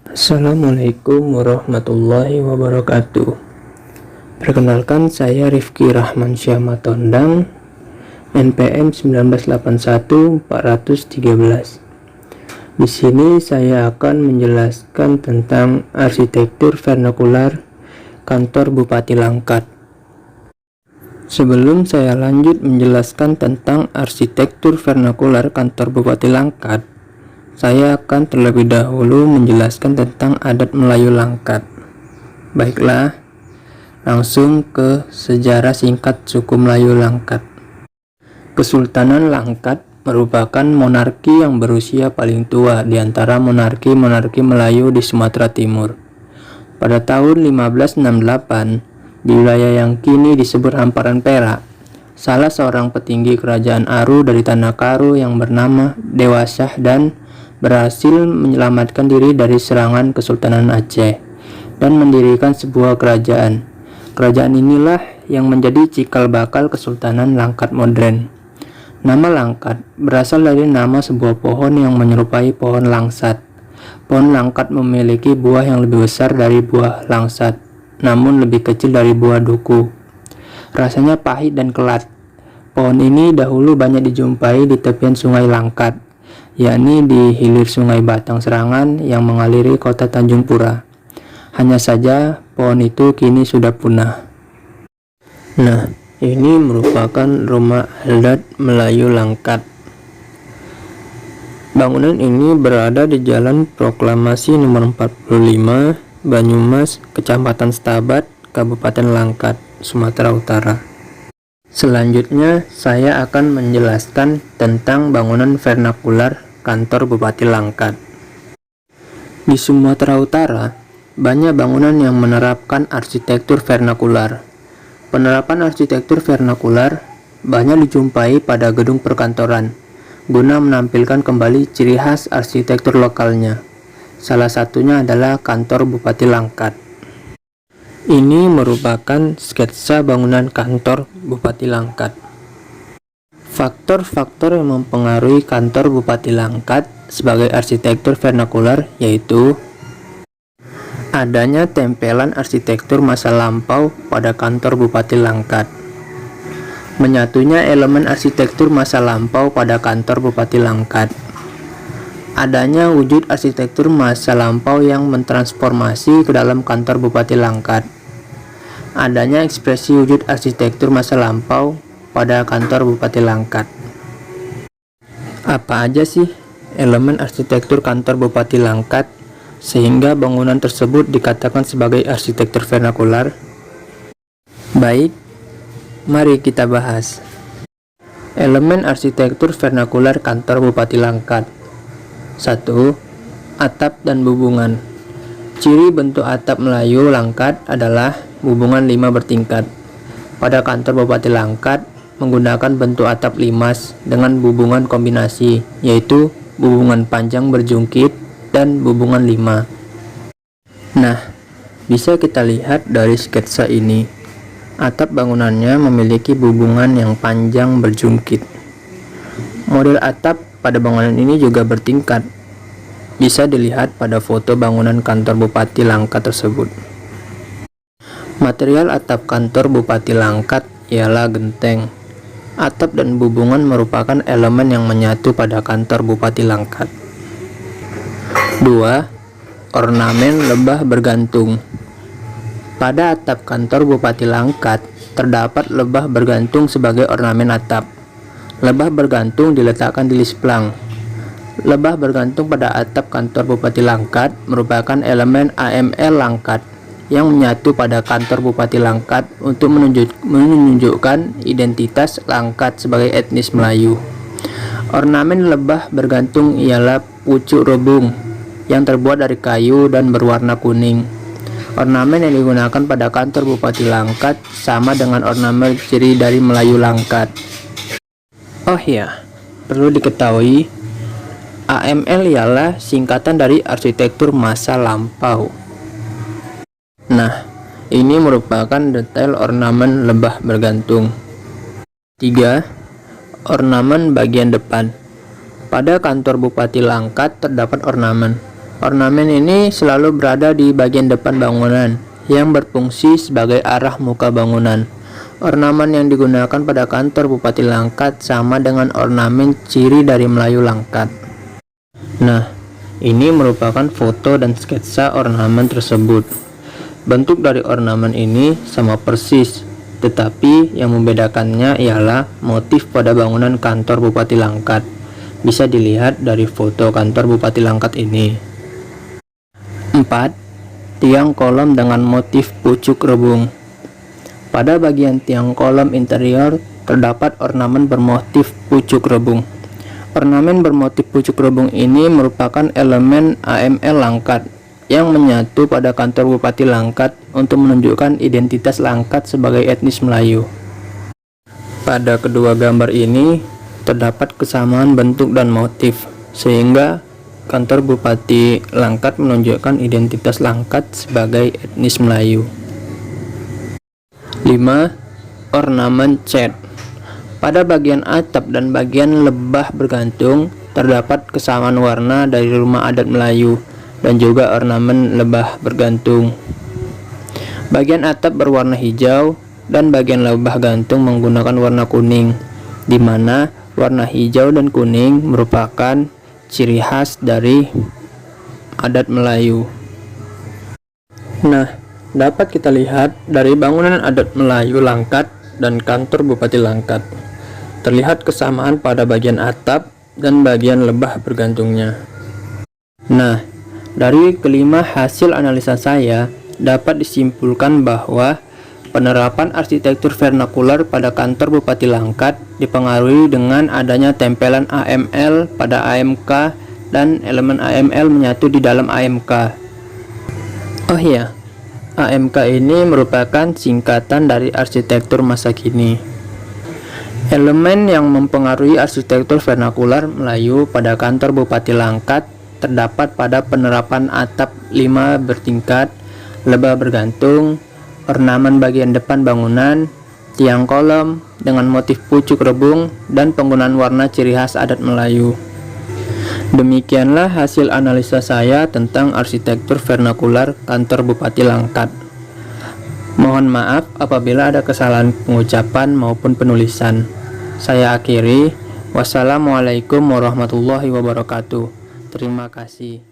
Assalamualaikum warahmatullahi wabarakatuh. Perkenalkan, saya Rifki Rahman Syah Matondang, NPM 1981413. Di sini saya akan menjelaskan tentang arsitektur vernakular kantor Bupati Langkat. Sebelum saya lanjut menjelaskan tentang arsitektur vernakular kantor Bupati Langkat, saya akan terlebih dahulu menjelaskan tentang adat Melayu Langkat. Baiklah, langsung ke sejarah singkat suku Melayu Langkat. Kesultanan Langkat merupakan monarki yang berusia paling tua di antara monarki-monarki Melayu di Sumatera Timur. Pada tahun 1568, di wilayah yang kini disebut Hamparan Perak, salah seorang petinggi kerajaan Aru dari Tanah Karu yang bernama Dewa Shah dan berhasil menyelamatkan diri dari serangan Kesultanan Aceh dan mendirikan sebuah kerajaan. Kerajaan inilah yang menjadi cikal bakal Kesultanan Langkat modern. Nama Langkat berasal dari nama sebuah pohon yang menyerupai pohon langsat. Pohon Langkat memiliki buah yang lebih besar dari buah langsat, namun lebih kecil dari buah duku. Rasanya pahit dan kelat. Pohon ini dahulu banyak dijumpai di tepian Sungai Langkat, yakni di hilir Sungai Batang Serangan yang mengaliri kota Tanjung Pura. Hanya saja pohon itu kini sudah punah. Nah, ini merupakan rumah adat Melayu Langkat. Bangunan ini berada di Jalan Proklamasi nomor 45, Banyumas, Kecamatan Stabat, Kabupaten Langkat, Sumatera Utara. Selanjutnya, saya akan menjelaskan tentang bangunan vernakular kantor Bupati Langkat. Di Sumatera Utara, banyak bangunan yang menerapkan arsitektur vernakular. Penerapan arsitektur vernakular banyak dijumpai pada gedung perkantoran, guna menampilkan kembali ciri khas arsitektur lokalnya. Salah satunya adalah kantor Bupati Langkat. Ini merupakan sketsa bangunan kantor Bupati Langkat. Faktor-faktor yang mempengaruhi kantor Bupati Langkat sebagai arsitektur vernakular yaitu adanya tempelan arsitektur masa lampau pada kantor Bupati Langkat, menyatunya elemen arsitektur masa lampau pada kantor Bupati Langkat, adanya wujud arsitektur masa lampau yang mentransformasi ke dalam kantor Bupati Langkat, adanya ekspresi wujud arsitektur masa lampau pada kantor Bupati Langkat. Apa aja sih elemen arsitektur kantor Bupati Langkat sehingga bangunan tersebut dikatakan sebagai arsitektur vernakular? Baik, mari kita bahas. Elemen arsitektur vernakular kantor Bupati Langkat. 1. Atap dan bubungan. Ciri bentuk atap Melayu Langkat adalah bubungan 5 bertingkat. Pada kantor Bupati Langkat menggunakan bentuk atap limas dengan bubungan kombinasi, yaitu bubungan panjang berjungkit dan bubungan 5. Nah, bisa kita lihat dari sketsa ini. Atap bangunannya memiliki bubungan yang panjang berjungkit. Model atap pada bangunan ini juga bertingkat. Bisa dilihat pada foto bangunan kantor Bupati Langkat tersebut. Material atap kantor Bupati Langkat ialah genteng. Atap dan bubungan merupakan elemen yang menyatu pada kantor Bupati Langkat. 2. Ornamen lebah bergantung. Pada atap kantor Bupati Langkat terdapat lebah bergantung sebagai ornamen atap. Lebah bergantung diletakkan di lisplang. Lebah bergantung pada atap kantor Bupati Langkat merupakan elemen AML Langkat yang menyatu pada kantor Bupati Langkat untuk menunjukkan identitas Langkat sebagai etnis Melayu. Ornamen lebah bergantung ialah pucuk rebung yang terbuat dari kayu dan berwarna kuning. Ornamen yang digunakan pada kantor Bupati Langkat sama dengan ornamen ciri dari Melayu Langkat. Oh ya, perlu diketahui, AML ialah singkatan dari arsitektur masa lampau. Nah, ini merupakan detail ornamen lebah bergantung. 3. Ornamen bagian depan. Pada kantor Bupati Langkat terdapat ornamen. Ornamen ini selalu berada di bagian depan bangunan yang berfungsi sebagai arah muka bangunan. Ornamen yang digunakan pada kantor Bupati Langkat sama dengan ornamen ciri dari Melayu Langkat. Nah, ini merupakan foto dan sketsa ornamen tersebut. Bentuk dari ornamen ini sama persis, tetapi yang membedakannya ialah motif pada bangunan kantor Bupati Langkat. Bisa dilihat dari foto kantor Bupati Langkat ini. 4. Tiang kolom dengan motif pucuk rebung. Pada bagian tiang kolom interior terdapat ornamen bermotif pucuk rebung. Ornamen bermotif pucuk rebung ini merupakan elemen AML Langkat yang menyatu pada kantor Bupati Langkat untuk menunjukkan identitas Langkat sebagai etnis Melayu. Pada kedua gambar ini terdapat kesamaan bentuk dan motif, sehingga kantor Bupati Langkat menunjukkan identitas Langkat sebagai etnis Melayu. 5. Ornamen cat. Pada bagian atap dan bagian lebah bergantung terdapat kesamaan warna dari rumah adat Melayu dan juga ornamen lebah bergantung. Bagian atap berwarna hijau dan bagian lebah gantung menggunakan warna kuning, di mana warna hijau dan kuning merupakan ciri khas dari adat Melayu. Nah, dapat kita lihat dari bangunan adat Melayu Langkat dan kantor Bupati Langkat. Terlihat kesamaan pada bagian atap dan bagian lebah bergantungnya. Nah, dari kelima hasil analisa saya dapat disimpulkan bahwa penerapan arsitektur vernakular pada kantor Bupati Langkat dipengaruhi dengan adanya tempelan AML pada AMK dan elemen AML menyatu di dalam AMK. Oh iya, AMK ini merupakan singkatan dari arsitektur masa kini. Elemen yang mempengaruhi arsitektur vernakular Melayu pada kantor Bupati Langkat terdapat pada penerapan atap 5 bertingkat, lebah bergantung, ornamen bagian depan bangunan, tiang kolom dengan motif pucuk rebung, dan penggunaan warna ciri khas adat Melayu. Demikianlah hasil analisa saya tentang arsitektur vernakular kantor Bupati Langkat. Mohon maaf apabila ada kesalahan pengucapan maupun penulisan. Saya akhiri. Wassalamualaikum warahmatullahi wabarakatuh. Terima kasih.